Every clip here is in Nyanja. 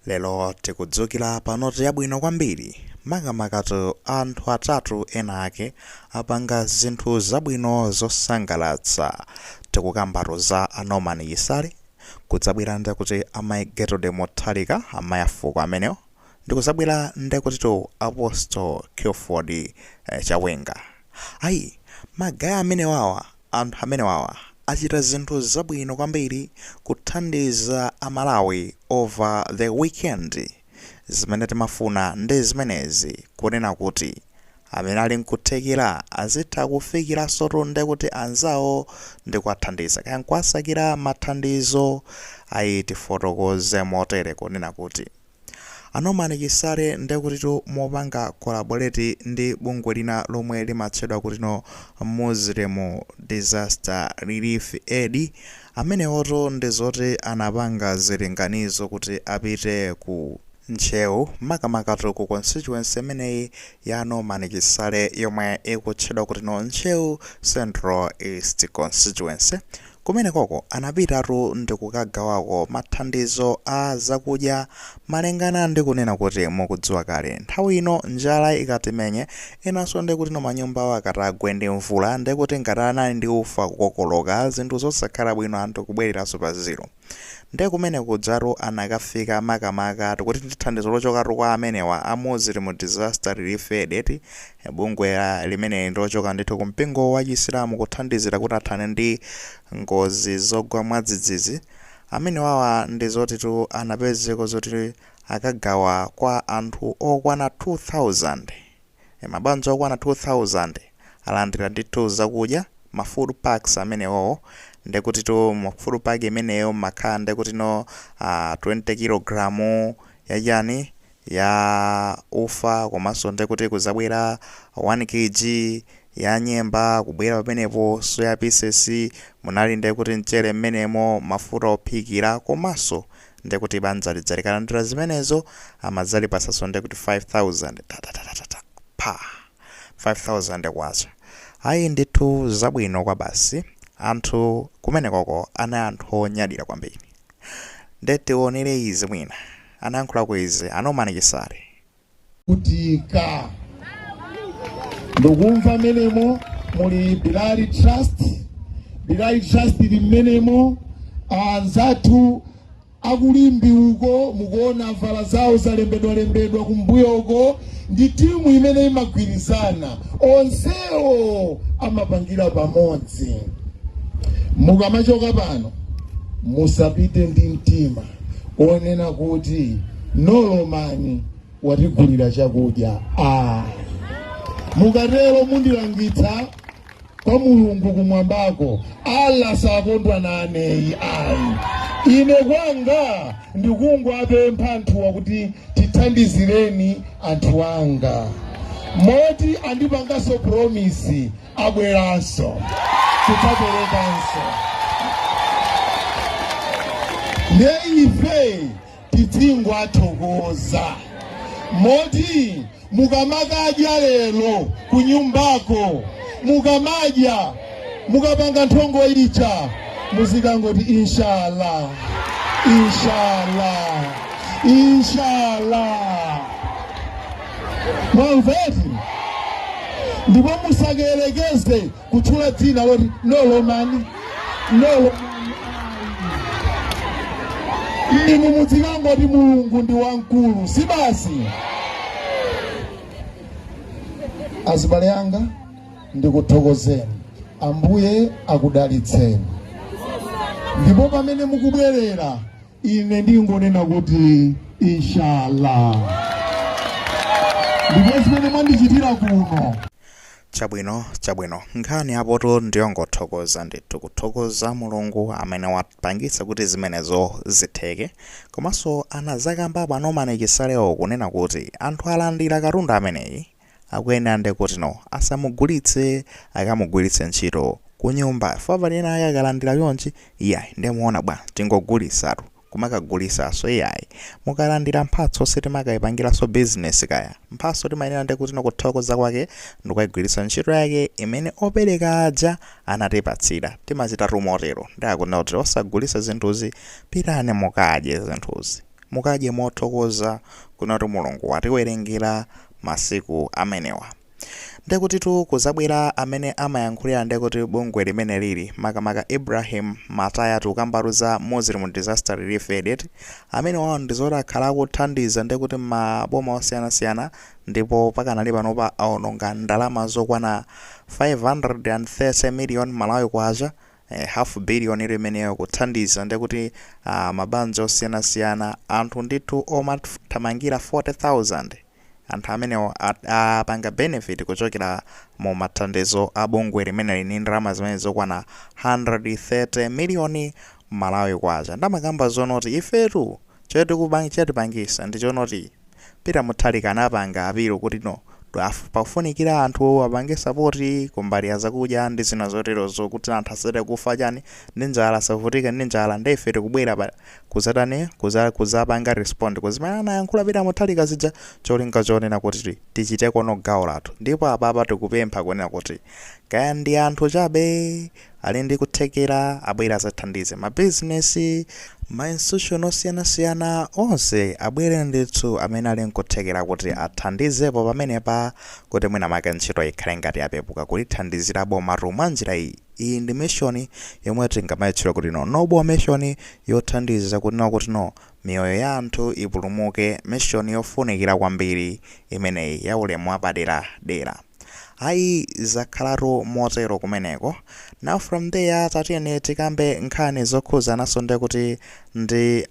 Lelo tikudzukira pa noti yabwino kwambiri makamaka anthu atatu ena ake apanga zinthu zabwino zosangalatsa. Tikukambatu za Norman Chisale kudzabwera ndi kuti amayi Gertrude Mutharika amayi afuko amenewo ndikudzabwera ndi kuti Apostle Clifford Chawenga. Ayi magaya amenewawa anthu amenewawa achita zinthu zabwino kwambiri kuthandiza Amalawi over the weekend. Zimene timafuna ndi zimenezi kunena kuti amene ali nkuthekera azitha kufikira soto ndi kuti anzawo ndi kuwathandiza kaya nkuwasakira mathandizo. Ayi tifotokoze motere kunena kuti Norman Chisale ndi kuti mopanga collaborate ndi bungwe lina lomwe limatchedwa kuti Muslim Disaster Relief Aid. Amenewoto ndi zoti anapanga zilinganizo kuti apite ku Nchewu makamaka ku constituency imeneyi ya Norman Chisale yomwe ikutchedwa kuti Nchewu Central East Constituency. Kumene koko anapitatu ndi kukagawako mathandizo a zakudya malingana ndi kunena kuti mukudziwa kale nthawi ino njala ikatimenye inanso ndi kuti manyumba akatagwe ndi mvula ndi kuti ngati anali ndi ufa kukokoloka zinthu zosakhala bwino anthu kubwereranso pa zero. Ndi kumene kudzatu anakafika makamaka kuti thandizo lochokatu kwa amenewa a Muslim Disaster Relief Aid bungwe limene lochoka ndithu kumpingo wa Chisilamu kuthandizira kuti athane ndi ngozi zogwa mwadzidzidzi. Amenewawa ndi zoti anapezeko zoti akagawa kwa anthu okwana 2000 mabanja okwana 2000 alandira ndithu zakudya ma food packs amenewo ndi kuti food pack imeneyo makhala ndi kuti 20 kg yachani ya ufa komanso ndi kuti kuzabwera 1 kg ya nyemba kubwera pamenepo soya pieces munali ndi kuti mchere mmenemo mafuta ophikira komanso ndi kuti banja lidzalandira zimenezo amadzali pasaso ndi kuti 5000 pa 5000 kwacha. Ayi ndithu zabwino kwa basi anthu kumene koko ana anthu onyadira kwambiri. Ndetiwonere izi mwina anayankhula kwezi Norman Chisale kutika ndukumva menemo muli Bilali Trust limenemo anzathu akulimbi uko mukuona vala zawo zalembedwa kumbuyo uko ndi timu imene imagwirizana onsewo amapangira pamodzi. Mukamachoka pano musapite ndi mtima onena kuti Norman watigulira chakudya. Mukatero mundilangitsa kwa Mulungu kumwambako Allah sakondwa naneyi. Ine kwanga ndikungwapempha anthuwa kuti tithandizireni anthu anga moti andipanganso promise abweranso titaperekanso ne ife titsingwathokoza moti mukamakadya lero kunyumbako mukamadya mukapanga nthongo icha muzikangoti inshallah. Mwamveti ndipo musakelekeze kutchula dzina loti Norman. Inu muzikangoti Mulungu ndi wamkulu si basi. Azibale anga ndikuthokozeni, Ambuye akudalitseni. Ndipo pamene mukubwerera ine ndingonena kuti inshallah. Ndipo zimene mwandichitira kuno chabwino nkhani apoto ndiyongothokoza ndithu kuthokoza Mulungu amene wapangitsa kuti zimenezo zitheke. Komanso anazakamba Norman Chisalewo kunena kuti anthu alandira katundu ameneyi akuyenera ndi kuti asamugulitse akamugwiritse ntchito kunyumba. Fava ena ake akalandira yonchi iyayi ndimuona bwana tingogulisatu kumakagulisaso iyayi mukalandira mphatso sitimakaipangiranso business kaya mphatso timayenera ndi kuti kuthokoza kwake ndikuyigwiritsa ntchito yake imene opereka aja anatipatsira timachita motero. Ndakunena kuti osagulitsa zinthuzi pitani mukadye zinthuzi mukadye mothokoza kunoti Mulungu watiwerengera masiku amenewa. Ndekuti kuzabwera amene amayankhulira ndekuti bungwe limene lili makamaka Ibrahim Mataya tukambaruza Muslim Disaster Relief Aid amene wawo ndizoti akhala akuthandiza ndekuti maboma osiyanasiyana ndipo pakanali panopa aononga ndalama zokwana 530 million Malawi kwacha, half billion limeneyo kuthandiza ndekuti mabanja osiyanasiyana anthu ndithu omathamangira 40,000 anthu amenewo apanga benefit kuchokera mu mathandizo a bungwe limene lini ndalama zimene zokwana 130 million Malawi kwacha. Ndamakamba zonoti ifetu chetipangisa ndi chonoti pita Mutharika anapanga apiro kuti no pafunikira anthu apange sapoti kumbali ya zakudya ndi zina zoterozo kuti anthu asate kufa chani ndi njala, asavutike ndi njala, ndi ife tikubwera kuzapanga respond kuzimene anayankhula pita Mutharika zija cholinga chonena kuti tichite kono gawo lathu. Ndipo apapa tikupempha kunena kuti kaya ndi anthu chabe ali ndi kuthekera abwera azathandize mabizinesi, ma-institution osiyanasiyana onse abwere ndithu amene ali nkuthekera kuti athandizepo pamenepa kuti mwina make ntchito ikhale ngati yapepuka kulithandizira boma mwa njira iyi. Iyi ndi mission yomwe tingamayitchula kuti noble mission yothandiza kunena kuti miyoyo ya anthu ipulumuke, mission yofunikira kwambiri imeneyi ya ulemu wapadera. Ayi zakhalatu motero kumeneko. Now from there tatiyeni tikambe nkhani zokhuzanaso ndekuti ndi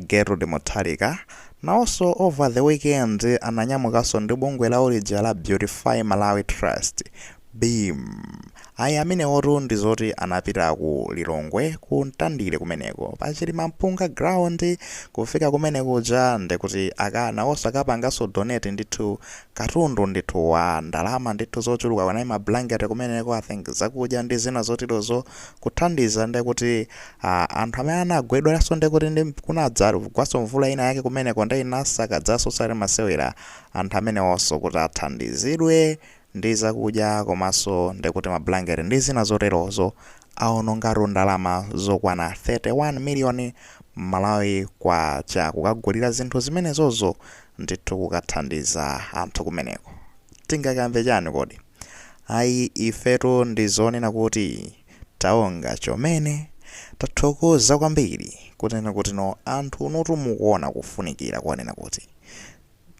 Gertrude Mutharika. Now also over the weekend ananyamukanso ndi bungwe la ulija la Beautify Malawi Trust BEAM. Ayi amene otu ndizoti anapita ku Lilongwe ku Mtandire kumeneko pachilima mpunga ground kufika kumeneko ja ndekuti akana onse akapanganso donate ndithu katundu ndithu wa ndalama ndithu zochuluka kanayi ma blanket kumeneko, I think zakudya ndi zina zotirozo kuthandiza ndekuti anthu amene anagwedweranso ndekuti ndi kunadza kwaso mvula ina yake kumeneko ndi inasakadzaso sale masewera anthu amene onso kuti athandizidwe ndi zakudya komanso ndekuti mablanket ndi zina zoterozo aonongaro ndalama zokwana 31 million Malawi kwacha kukagulira zinthu zimenezozo ndithu kukathandiza anthu kumeneko. Tingakambe chani kodi? Ayi ifetu ndizonena kuti taonga chomene tathokoza kwambiri kunena kuti anthu notu mukuona kufunikira kuonena kuti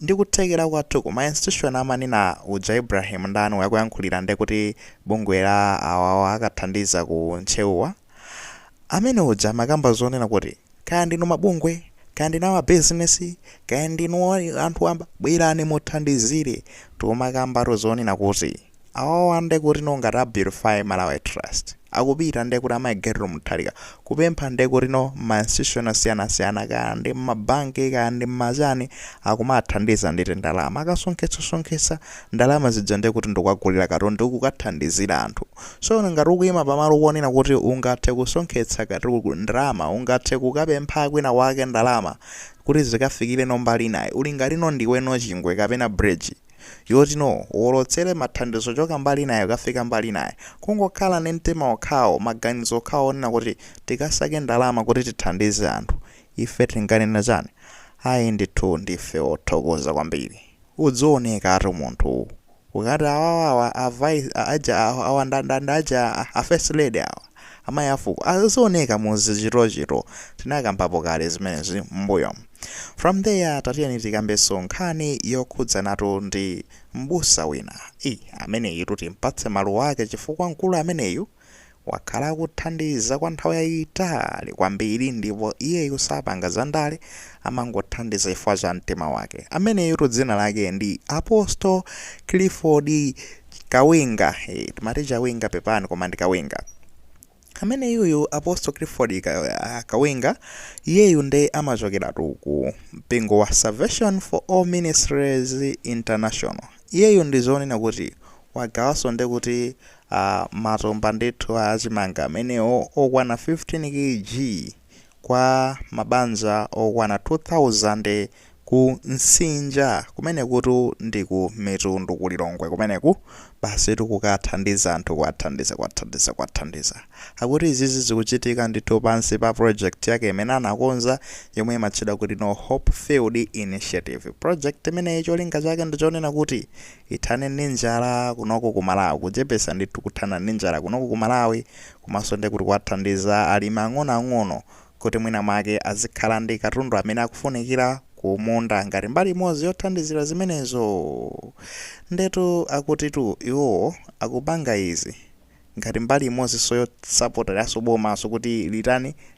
ndikuthekera kwathu kuma institution amanena uja Ibrahim ndani wakuyankhulira ndekuti bungwe la awawa akathandiza ku ntcheuwa amene uja makamba zonena kuti kaya ndinu mabungwe, kaya ndinu ma business, kaya ndinu anthu amba bwerani muthandizire. Tumakamba zonena kuti awawa ndekuti ngati Beautify Malawi Trust akupita ndekuti Gertrude Mutharika kupempha ndekuti ma institution asiyanasiyana kaya ndi mabanki kaya ndi mazani akumathandiza nditi ndalama akasonkhetsa ndalama zija ndekuti ndikukagulira katundu kukathandizira anthu. So ngati ukuyima pamalo kuonena kuti ungathe kusonkhetsa katundu ndalama, ungathe kukapempha kwina wake ndalama kuti zikafikire mbali naye, uli ngati ndiweno chingwe kapena bridge yoti wolotsere mathandizo choka mbali naye kafika mbali naye, kungokhala ndi mtima okhawo maganizo okhawo onena kuti tikasake ndalama kuti tithandize anthu. Ife tinganena chani? Ayi ndithu ndife othokoza kwambiri. Udzioneka ati munthu ukati awawa awandandaja a first lady awa amayi afuko azioneka muzichitochito tinakambapo kale zimenezi mbuyo. From there tatiyeni tikambenso nkhani yokhudzanatu ndi mbusa wina ameneyu kuti mpatse maluwa ake chifukwa mkulu ameneyu wakhala akuthandiza kwa nthawi yayitali kwambiri ndipo iyeyu sapanga zandale amangothandiza chifukwa cha mtima wake. Ameneyu dzina lake ndi Apostle Clifford Kawinga, timati Chawinga pepani koma ndi Kawinga. Amene yuyu Apostle Clifford Kawinga iyeyu nde amachokera ku mpingo wa Salvation for All Ministries International. Iyeyu ndizonena kuti wagawaso ndekuti matomba ndithu achimanga amenewo okwana 15 kg kwa mabanja okwana 2000 ku Nsinja kumene kuti ndi ku Mitundu ku Lilongwe kumeneku basi tikukathandiza anthu kwathandiza akuti izizi zikuchitika ndithu pansi pa project yake imene anakonza yomwe imatchedwa kuti no Hope Field Initiative. Project imene cholinga chake ndichonena kuti ithane ndi njala kunoko ku Malawi, kuchepesa ndithu kuthana ndi njala kunoko ku Malawi, komanso ndi kuti kwathandiza alimi ang'onoang'ono kuti mwina mwake azikhala ndi katundu amene akufunikira kumunda ngati mbali imodzi yothandizira zimenezo. Ndetu akutitu iwo akupanga izi ngati mbali imodzi yotsapoteraso bomaso kuti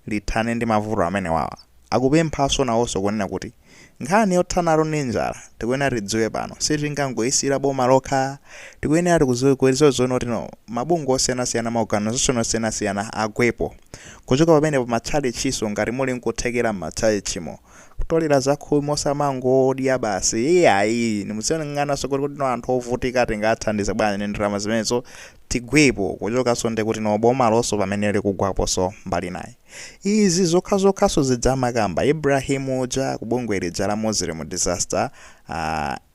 lithane ndi mavuto amene wawa. Akupemphaso nawonso kunena kuti nkhani yothanalo ndi njala tikuyenera tidziwe pano sitingangoyisira boma lokha, tikuyenera tikuziwe zono kuti mabungwe osiyanasiyana maorganization osiyanasiyana agwepo kuchoka pamene matchalichiso ngati muli nkuthekera matchalichimo kutolera zakhumi mosamangodya basi iyayi nimusiyang'ananso kuti anthu ovutika tingathandize bwanji ndi ndalama zimenezo tigwepo kuchokanso ndi kuti boma lonso pamene likugwaponso mbali naye. Izi zokhazokhaso zidzamakamba Ibrahim uja kubungwe lija la Muslim Disaster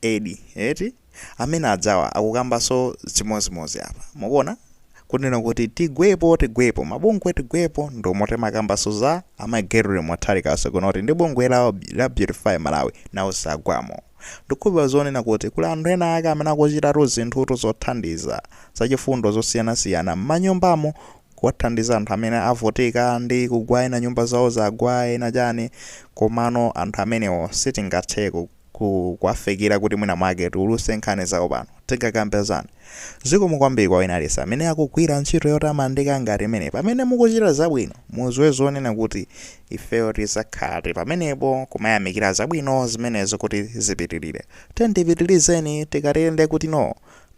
Aid amene adzawa akukambanso chimozimozi apa mukuona kunena kuti tigwepo mabungwe tigwepo ndomoti makambaso za amagerere mothalikaso kunoti ndi bungwe la Beautify Malawi nawo sagwamo. Ndikhupa zonena kuti kuli anthu ena ake amene akuchitatu zinthu zothandiza zachifundo zosiyanasiyana m'manyumbamo kuwathandiza anthu amene avutika ndi kugwa ena nyumba zawo zagwa ena chani, komano anthu amenewo sitingathe kuwafikira kuti mwina mwake tiuluse nkhani zawo pano tingakambezani. Zikomo kwambiri kwa wina lisa amene akugwira ntchito yotamandika ngati imene pamene mukuchita zabwino muziwe zonena kuti ifeyo tizakhale pamenepo kumayamikira zabwino zimenezo kuti zipitirire. Tendipitirizeni tikatende kuti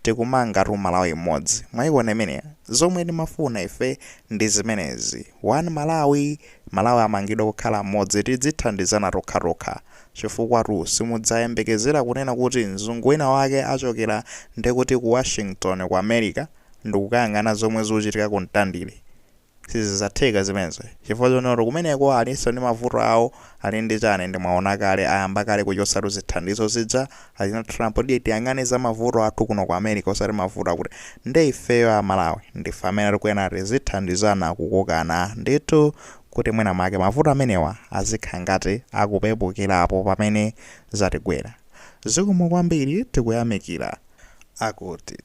tikumanga Malawi mmodzi mwayiona imene zomwe timafuna ife ndi zimenezi. One Malawi amangidwa kukhala mmodzi tidzithandizana tokha chifukwa simudzayembekezera kunena kuti mzungu wina wake achokera ndekuti ku Washington ku America ndikukayang'ana zomwe zikuchitika ku mtandire. Sizidzatheka zimenezo chifukwa chonero kumeneko alinso ndi mavuto awo ali ndi chani ndi mwaona kale ayamba kale kuchosatu zithandizo zija alina Trump ndiye tiyang'ane za mavuto athu kuno ku America osati mavuto akuti ndi ifeyo a Malawi ndife amene tikuyenera tizithandizana kukokana ndithu kuti mwina mwake mavuto amenewa azikhala ngati akupepukirapo pamene zatigwera. Zikomo kwambiri tikuyamikira akuti